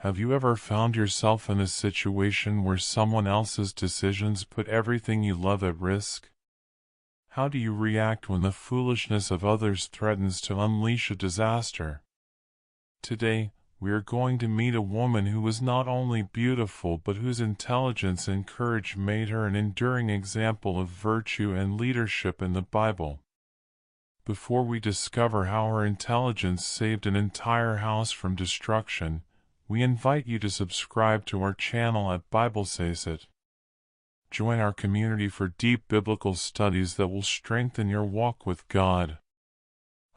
Have you ever found yourself in a situation where someone else's decisions put everything you love at risk? How do you react when the foolishness of others threatens to unleash a disaster? Today, we are going to meet a woman who was not only beautiful but whose intelligence and courage made her an enduring example of virtue and leadership in the Bible. Before we discover how her intelligence saved an entire house from destruction, we invite you to subscribe to our channel at Bible Says It. Join our community for deep biblical studies that will strengthen your walk with God.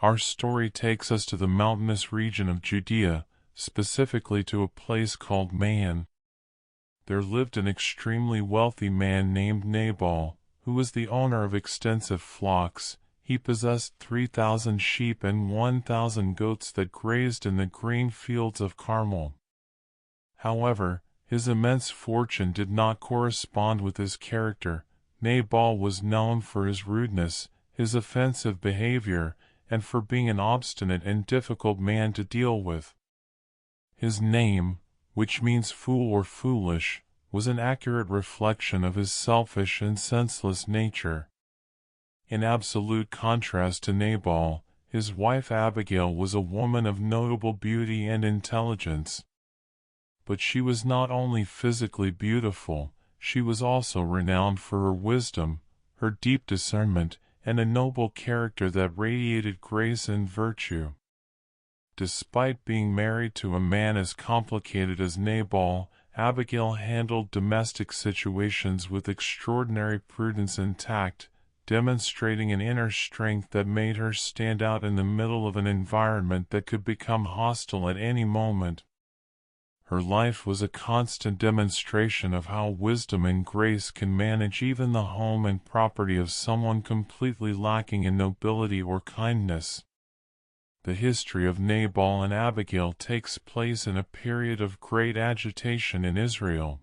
Our story takes us to the mountainous region of Judea, specifically to a place called Maon. There lived an extremely wealthy man named Nabal, who was the owner of extensive flocks. He possessed 3,000 sheep and 1,000 goats that grazed in the green fields of Carmel. However, his immense fortune did not correspond with his character. Nabal was known for his rudeness, his offensive behavior, and for being an obstinate and difficult man to deal with. His name, which means fool or foolish, was an accurate reflection of his selfish and senseless nature. In absolute contrast to Nabal, his wife Abigail was a woman of notable beauty and intelligence. But she was not only physically beautiful, she was also renowned for her wisdom, her deep discernment, and a noble character that radiated grace and virtue. Despite being married to a man as complicated as Nabal, Abigail handled domestic situations with extraordinary prudence and tact, demonstrating an inner strength that made her stand out in the middle of an environment that could become hostile at any moment. Her life was a constant demonstration of how wisdom and grace can manage even the home and property of someone completely lacking in nobility or kindness. The history of Nabal and Abigail takes place in a period of great agitation in Israel.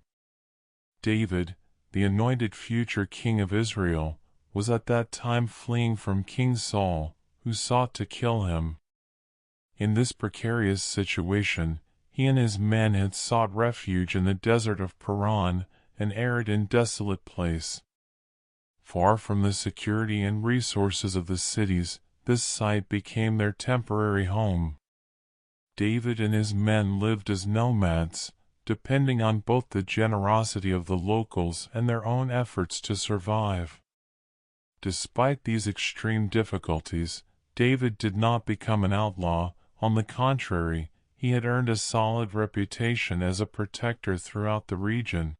David, the anointed future king of Israel, was at that time fleeing from King Saul, who sought to kill him. In this precarious situation, he and his men had sought refuge in the desert of Paran, an arid and desolate place. Far from the security and resources of the cities, this site became their temporary home. David and his men lived as nomads, depending on both the generosity of the locals and their own efforts to survive. Despite these extreme difficulties, David did not become an outlaw. On the contrary, he had earned a solid reputation as a protector throughout the region.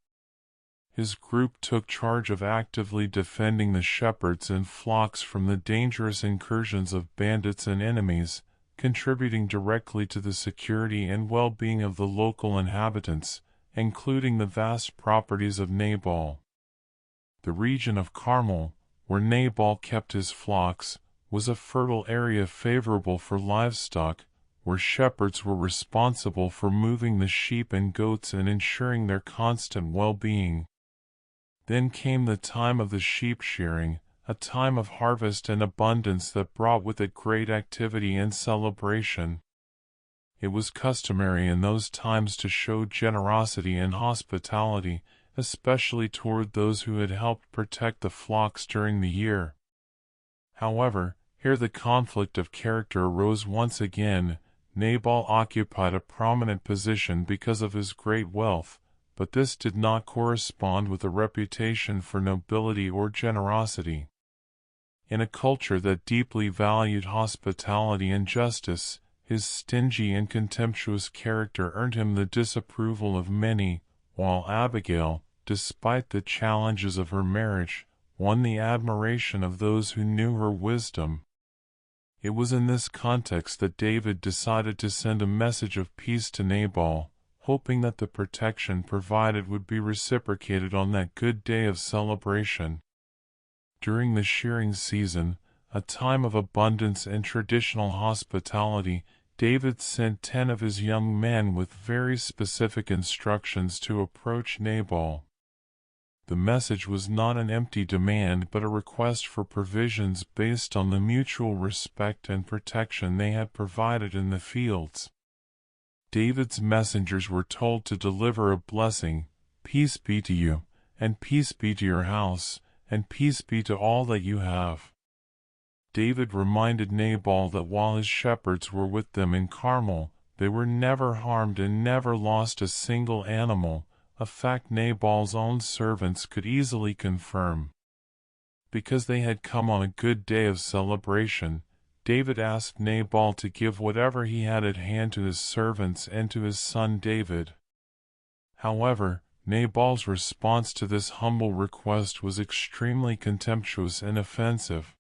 His group took charge of actively defending the shepherds and flocks from the dangerous incursions of bandits and enemies, contributing directly to the security and well-being of the local inhabitants, including the vast properties of Nabal. The region of Carmel, where Nabal kept his flocks, was a fertile area favorable for livestock, where shepherds were responsible for moving the sheep and goats and ensuring their constant well-being. Then came the time of the sheep shearing, a time of harvest and abundance that brought with it great activity and celebration. It was customary in those times to show generosity and hospitality, especially toward those who had helped protect the flocks during the year. However, here the conflict of character arose once again. Nabal occupied a prominent position because of his great wealth, but this did not correspond with a reputation for nobility or generosity. In a culture that deeply valued hospitality and justice, his stingy and contemptuous character earned him the disapproval of many, while Abigail, despite the challenges of her marriage, won the admiration of those who knew her wisdom. It was in this context that David decided to send a message of peace to Nabal, hoping that the protection provided would be reciprocated on that good day of celebration. During the shearing season, a time of abundance and traditional hospitality, David sent 10 of his young men with very specific instructions to approach Nabal. The message was not an empty demand but a request for provisions based on the mutual respect and protection they had provided in the fields. David's messengers were told to deliver a blessing, "Peace be to you, and peace be to your house, and peace be to all that you have." David reminded Nabal that while his shepherds were with them in Carmel, they were never harmed and never lost a single animal, a fact Nabal's own servants could easily confirm. Because they had come on a good day of celebration, David asked Nabal to give whatever he had at hand to his servants and to his son David. However, Nabal's response to this humble request was extremely contemptuous and offensive.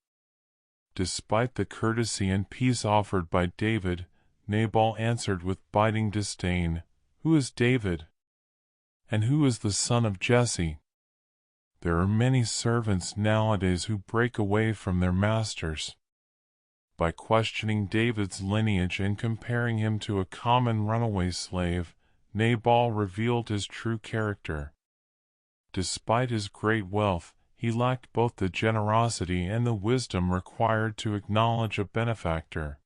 Despite the courtesy and peace offered by David, Nabal answered with biting disdain, "Who is David? And who is the son of Jesse?" There are many servants nowadays who break away from their masters. By questioning David's lineage and comparing him to a common runaway slave, Nabal revealed his true character. Despite his great wealth, he lacked both the generosity and the wisdom required to acknowledge a benefactor.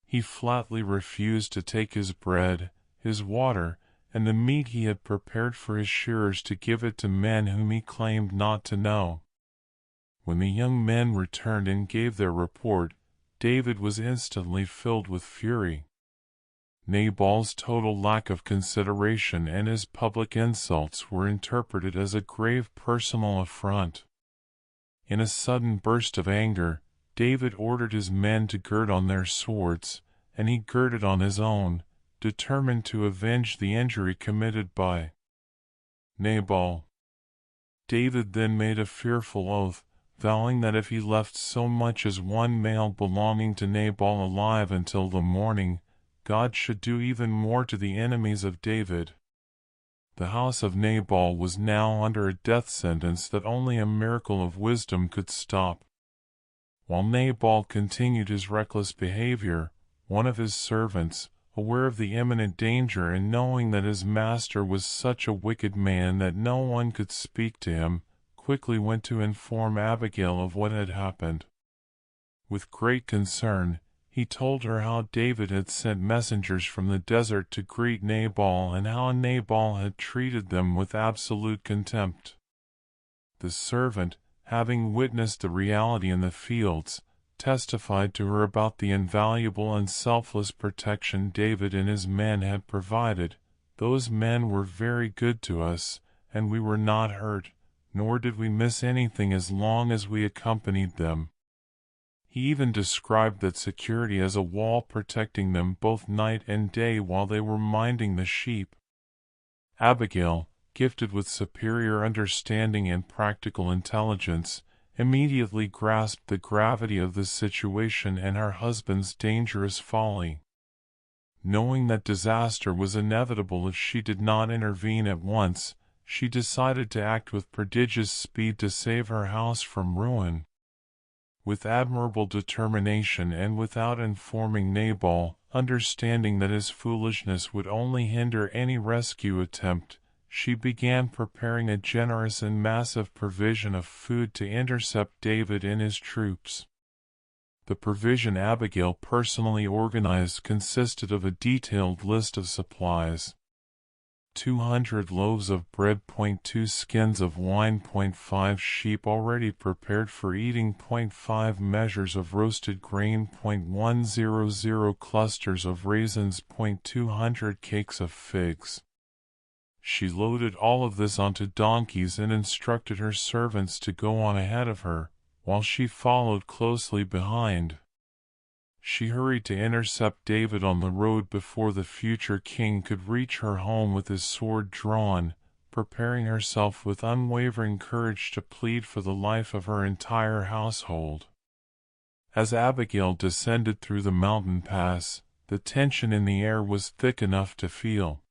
He flatly refused to take his bread, his water, and the meat he had prepared for his shearers to give it to men whom he claimed not to know. When the young men returned and gave their report, David was instantly filled with fury. Nabal's total lack of consideration and his public insults were interpreted as a grave personal affront. In a sudden burst of anger, David ordered his men to gird on their swords, and he girded on his own, determined to avenge the injury committed by Nabal. David then made a fearful oath, vowing that if he left so much as one male belonging to Nabal alive until the morning, God should do even more to the enemies of David. The house of Nabal was now under a death sentence that only a miracle of wisdom could stop. While Nabal continued his reckless behavior, one of his servants, aware of the imminent danger and knowing that his master was such a wicked man that no one could speak to him, quickly went to inform Abigail of what had happened. With great concern, he told her how David had sent messengers from the desert to greet Nabal and how Nabal had treated them with absolute contempt. The servant, having witnessed the reality in the fields, testified to her about the invaluable and selfless protection David and his men had provided. "Those men were very good to us, and we were not hurt, nor did we miss anything as long as we accompanied them." He even described that security as a wall protecting them both night and day while they were minding the sheep. Abigail, gifted with superior understanding and practical intelligence, immediately grasped the gravity of the situation and her husband's dangerous folly. Knowing that disaster was inevitable if she did not intervene at once, she decided to act with prodigious speed to save her house from ruin. With admirable determination and without informing Nabal, understanding that his foolishness would only hinder any rescue attempt, she began preparing a generous and massive provision of food to intercept David and his troops. The provision Abigail personally organized consisted of a detailed list of supplies: 200 loaves of bread, 2 skins of wine, 5 sheep already prepared for eating, 5 measures of roasted grain, 100 clusters of raisins, 200 cakes of figs. She loaded all of this onto donkeys and instructed her servants to go on ahead of her, while she followed closely behind. She hurried to intercept David on the road before the future king could reach her home with his sword drawn, preparing herself with unwavering courage to plead for the life of her entire household. As Abigail descended through the mountain pass, the tension in the air was thick enough to feel.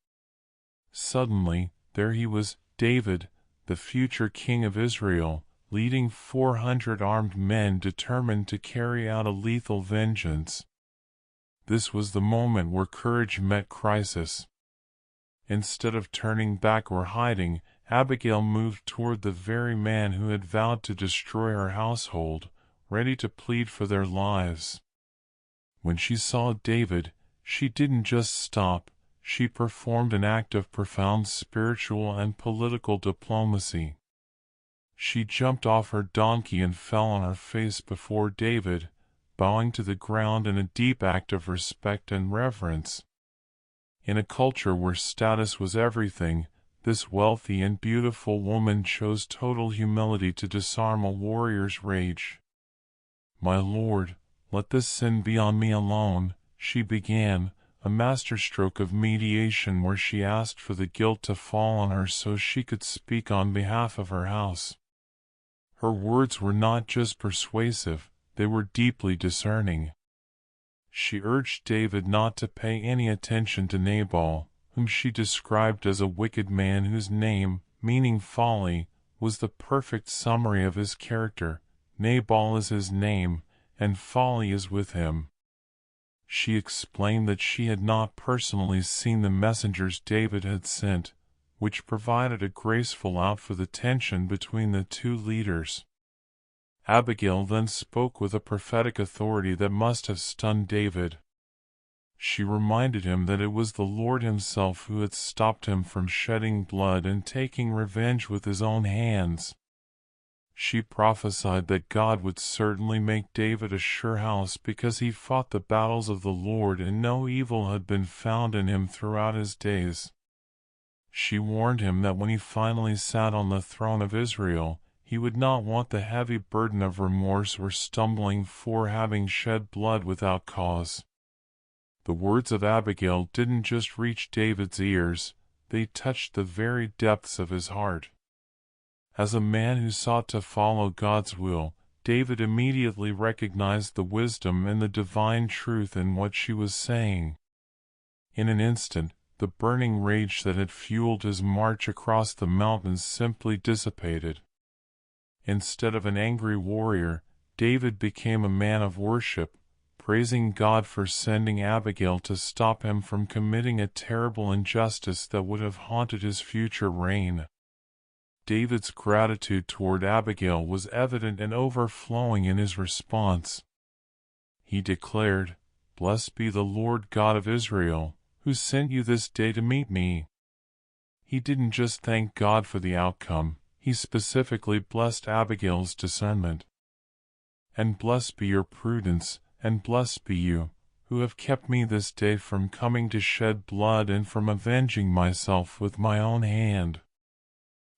Suddenly, there he was, David, the future king of Israel, leading 400 armed men determined to carry out a lethal vengeance. This was the moment where courage met crisis. Instead of turning back or hiding, Abigail moved toward the very man who had vowed to destroy her household, ready to plead for their lives. When she saw David, she didn't just stop, she performed an act of profound spiritual and political diplomacy. She jumped off her donkey and fell on her face before David, bowing to the ground in a deep act of respect and reverence. In a culture where status was everything, this wealthy and beautiful woman chose total humility to disarm a warrior's rage. "My lord, let this sin be on me alone," she began, a masterstroke of mediation where she asked for the guilt to fall on her so she could speak on behalf of her house. Her words were not just persuasive, they were deeply discerning. She urged David not to pay any attention to Nabal, whom she described as a wicked man whose name, meaning folly, was the perfect summary of his character. Nabal is his name, and folly is with him. She explained that she had not personally seen the messengers David had sent, which provided a graceful out for the tension between the two leaders. Abigail then spoke with a prophetic authority that must have stunned David. She reminded him that it was the Lord himself who had stopped him from shedding blood and taking revenge with his own hands. She prophesied that God would certainly make David a sure house because he fought the battles of the Lord and no evil had been found in him throughout his days. She warned him that when he finally sat on the throne of Israel, he would not want the heavy burden of remorse or stumbling for having shed blood without cause. The words of Abigail didn't just reach David's ears, they touched the very depths of his heart. As a man who sought to follow God's will, David immediately recognized the wisdom and the divine truth in what she was saying. In an instant, the burning rage that had fueled his march across the mountains simply dissipated. Instead of an angry warrior, David became a man of worship, praising God for sending Abigail to stop him from committing a terrible injustice that would have haunted his future reign. David's gratitude toward Abigail was evident and overflowing in his response. He declared, "Blessed be the Lord God of Israel, who sent you this day to meet me." He didn't just thank God for the outcome, he specifically blessed Abigail's discernment. "And blessed be your prudence, and blessed be you, who have kept me this day from coming to shed blood and from avenging myself with my own hand."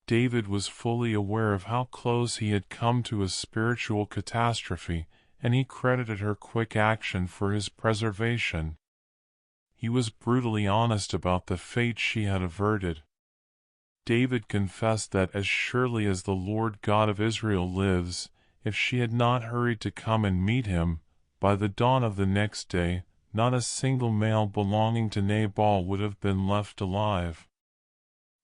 David was fully aware of how close he had come to a spiritual catastrophe, and he credited her quick action for his preservation. He was brutally honest about the fate she had averted. David confessed that as surely as the Lord God of Israel lives, if she had not hurried to come and meet him, by the dawn of the next day, not a single male belonging to Nabal would have been left alive.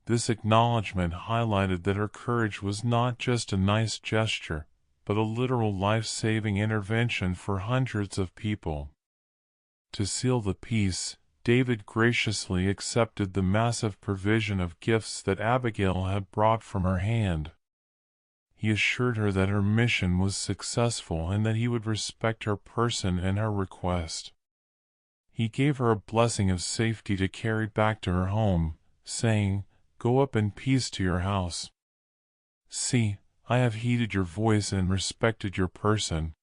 This acknowledgment highlighted that her courage was not just a nice gesture, but a literal life-saving intervention for hundreds of people. To seal the peace, David graciously accepted the massive provision of gifts that Abigail had brought from her hand. He assured her that her mission was successful and that he would respect her person and her request. He gave her a blessing of safety to carry back to her home, saying, "Go up in peace to your house. See, I have heeded your voice and respected your person."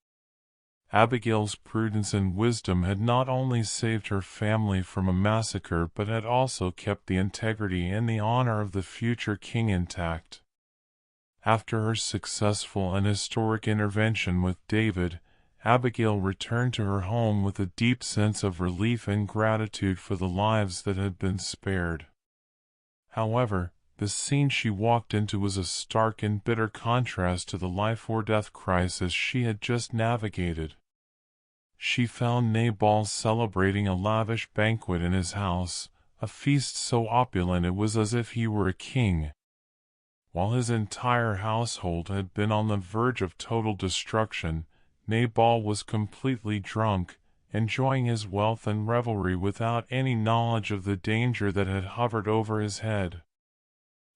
Abigail's prudence and wisdom had not only saved her family from a massacre but had also kept the integrity and the honor of the future king intact. After her successful and historic intervention with David, Abigail returned to her home with a deep sense of relief and gratitude for the lives that had been spared. However, the scene she walked into was a stark and bitter contrast to the life-or-death crisis she had just navigated. She found Nabal celebrating a lavish banquet in his house, a feast so opulent it was as if he were a king. While his entire household had been on the verge of total destruction, Nabal was completely drunk, enjoying his wealth and revelry without any knowledge of the danger that had hovered over his head.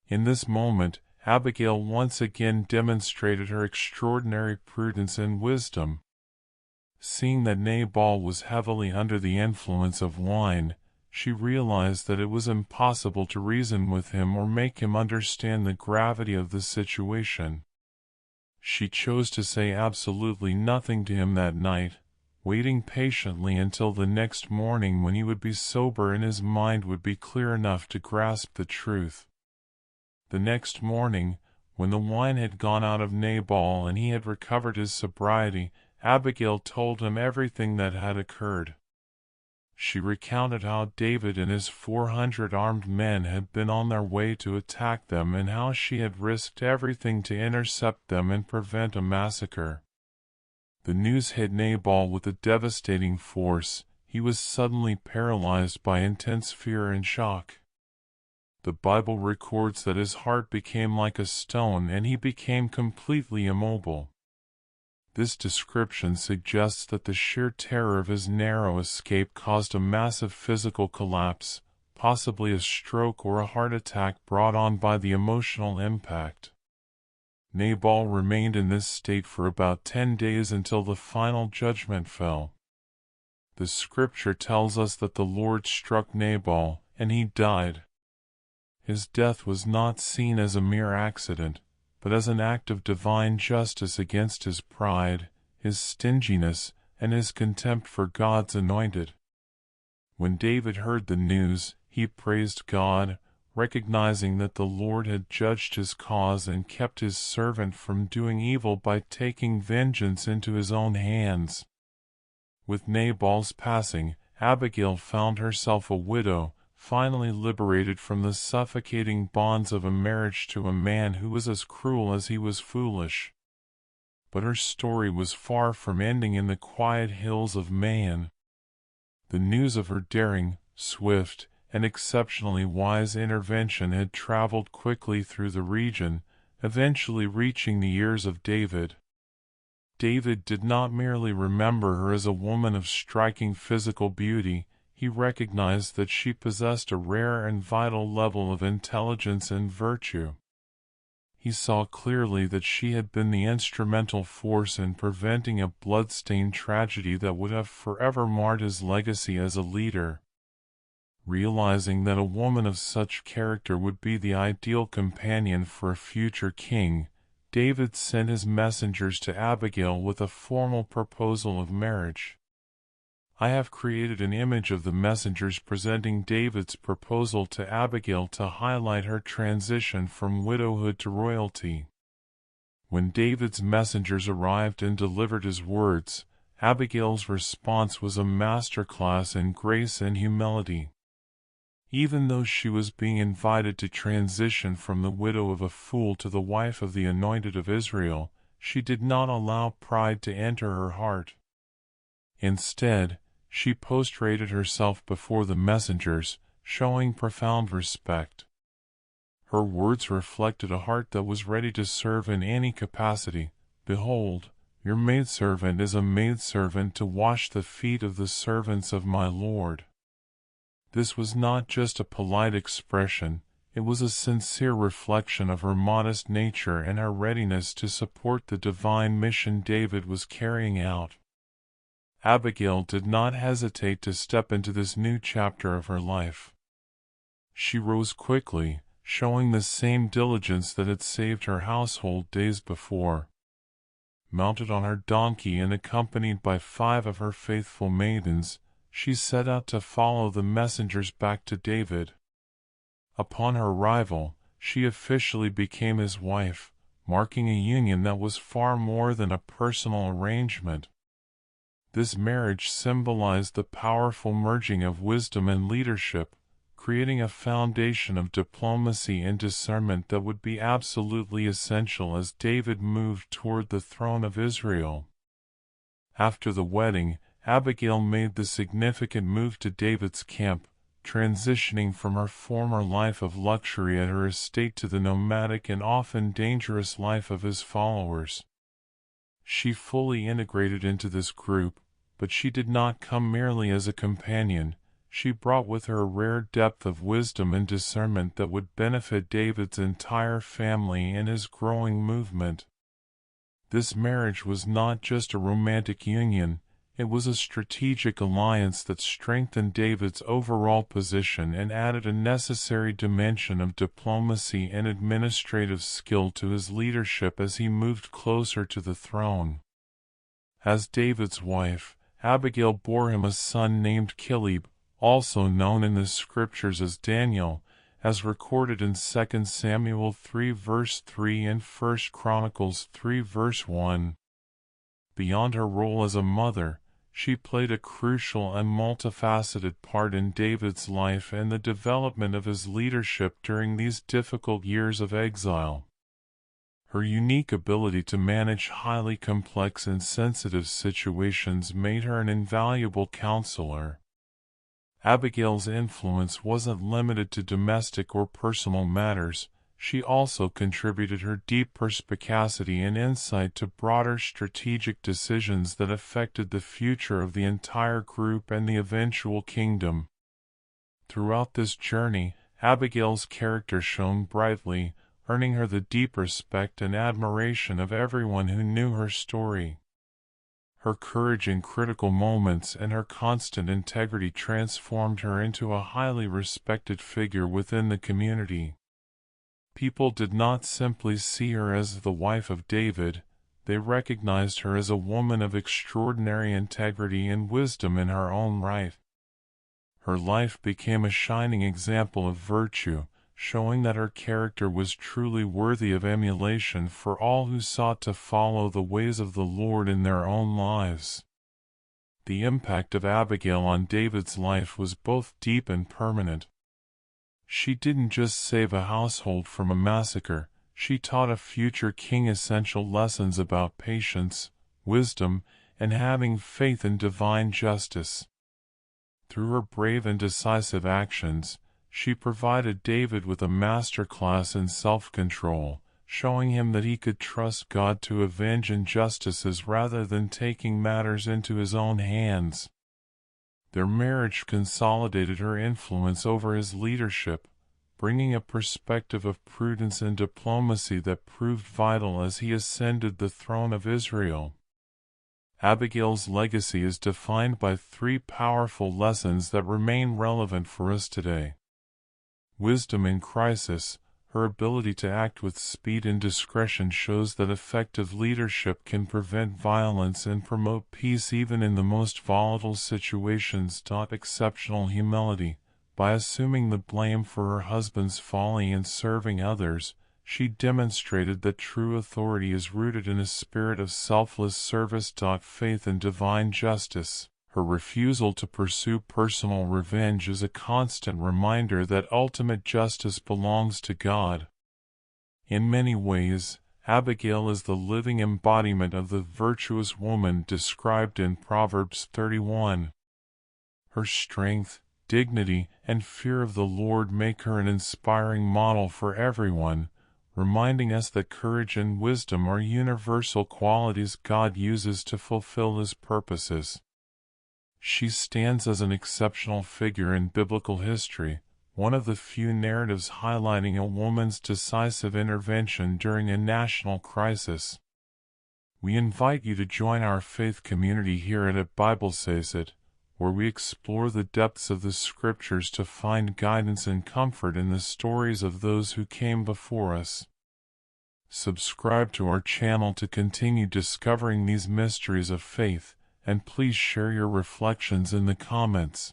In this moment, Abigail once again demonstrated her extraordinary prudence and wisdom. Seeing that Nabal was heavily under the influence of wine, she realized that it was impossible to reason with him or make him understand the gravity of the situation. She chose to say absolutely nothing to him that night, waiting patiently until the next morning when he would be sober and his mind would be clear enough to grasp the truth. The next morning, when the wine had gone out of Nabal and he had recovered his sobriety, Abigail told him everything that had occurred. She recounted how David and his 400 armed men had been on their way to attack them and how she had risked everything to intercept them and prevent a massacre. The news hit Nabal with a devastating force. He was suddenly paralyzed by intense fear and shock. The Bible records that his heart became like a stone and he became completely immobile. This description suggests that the sheer terror of his narrow escape caused a massive physical collapse, possibly a stroke or a heart attack brought on by the emotional impact. Nabal remained in this state for about 10 days until the final judgment fell. The scripture tells us that the Lord struck Nabal, and he died. His death was not seen as a mere accident, but as an act of divine justice against his pride, his stinginess, and his contempt for God's anointed. When David heard the news, he praised God, recognizing that the Lord had judged his cause and kept his servant from doing evil by taking vengeance into his own hands. With Nabal's passing, Abigail found herself a widow, finally liberated from the suffocating bonds of a marriage to a man who was as cruel as he was foolish. But her story was far from ending in the quiet hills of Maine. The news of her daring, swift, and exceptionally wise intervention had traveled quickly through the region, eventually reaching the ears of David. David did not merely remember her as a woman of striking physical beauty. He recognized that she possessed a rare and vital level of intelligence and virtue. He saw clearly that she had been the instrumental force in preventing a blood-stained tragedy that would have forever marred his legacy as a leader. Realizing that a woman of such character would be the ideal companion for a future king, David sent his messengers to Abigail with a formal proposal of marriage. I have created an image of the messengers presenting David's proposal to Abigail to highlight her transition from widowhood to royalty. When David's messengers arrived and delivered his words, Abigail's response was a masterclass in grace and humility. Even though she was being invited to transition from the widow of a fool to the wife of the anointed of Israel, she did not allow pride to enter her heart. Instead, she prostrated herself before the messengers, showing profound respect. Her words reflected a heart that was ready to serve in any capacity. "Behold, your maidservant is a maidservant to wash the feet of the servants of my Lord." This was not just a polite expression, it was a sincere reflection of her modest nature and her readiness to support the divine mission David was carrying out. Abigail did not hesitate to step into this new chapter of her life. She rose quickly, showing the same diligence that had saved her household days before. Mounted on her donkey and accompanied by 5 of her faithful maidens, she set out to follow the messengers back to David. Upon her arrival, she officially became his wife, marking a union that was far more than a personal arrangement. This marriage symbolized the powerful merging of wisdom and leadership, creating a foundation of diplomacy and discernment that would be absolutely essential as David moved toward the throne of Israel. After the wedding, Abigail made the significant move to David's camp, transitioning from her former life of luxury at her estate to the nomadic and often dangerous life of his followers. She fully integrated into this group, but she did not come merely as a companion. She brought with her a rare depth of wisdom and discernment that would benefit David's entire family and his growing movement. This marriage was not just a romantic union, It was a strategic alliance that strengthened David's overall position and added a necessary dimension of diplomacy and administrative skill to his leadership as he moved closer to the throne. As David's wife, Abigail bore him a son named Kilib, also known in the scriptures as Daniel, as recorded in 2 Samuel 3 verse 3 and 1 Chronicles 3 verse 1. Beyond her role as a mother, she played a crucial and multifaceted part in David's life and the development of his leadership during these difficult years of exile. Her unique ability to manage highly complex and sensitive situations made her an invaluable counselor. Abigail's influence wasn't limited to domestic or personal matters. She also contributed her deep perspicacity and insight to broader strategic decisions that affected the future of the entire group and the eventual kingdom. Throughout this journey, Abigail's character shone brightly, earning her the deep respect and admiration of everyone who knew her story. Her courage in critical moments and her constant integrity transformed her into a highly respected figure within the community. People did not simply see her as the wife of David, they recognized her as a woman of extraordinary integrity and wisdom in her own right. Her life became a shining example of virtue, showing that her character was truly worthy of emulation for all who sought to follow the ways of the Lord in their own lives. The impact of Abigail on David's life was both deep and permanent. She didn't just save a household from a massacre, she taught a future king essential lessons about patience, wisdom, and having faith in divine justice. Through her brave and decisive actions, she provided David with a masterclass in self-control, showing him that he could trust God to avenge injustices rather than taking matters into his own hands. Their marriage consolidated her influence over his leadership, bringing a perspective of prudence and diplomacy that proved vital as he ascended the throne of Israel. Abigail's legacy is defined by three powerful lessons that remain relevant for us today. Wisdom in crisis. Her ability to act with speed and discretion shows that effective leadership can prevent violence and promote peace even in the most volatile situations. Exceptional humility. By assuming the blame for her husband's folly and serving others, she demonstrated that true authority is rooted in a spirit of selfless service. Faith in divine justice. Her refusal to pursue personal revenge is a constant reminder that ultimate justice belongs to God. In many ways, Abigail is the living embodiment of the virtuous woman described in Proverbs 31. Her strength, dignity, and fear of the Lord make her an inspiring model for everyone, reminding us that courage and wisdom are universal qualities God uses to fulfill His purposes. She stands as an exceptional figure in biblical history, one of the few narratives highlighting a woman's decisive intervention during a national crisis. We invite you to join our faith community here at Bible Says It, where we explore the depths of the Scriptures to find guidance and comfort in the stories of those who came before us. Subscribe to our channel to continue discovering these mysteries of faith, and please share your reflections in the comments.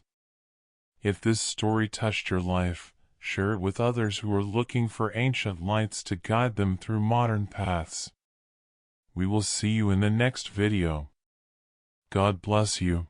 If this story touched your life, share it with others who are looking for ancient lights to guide them through modern paths. We will see you in the next video. God bless you.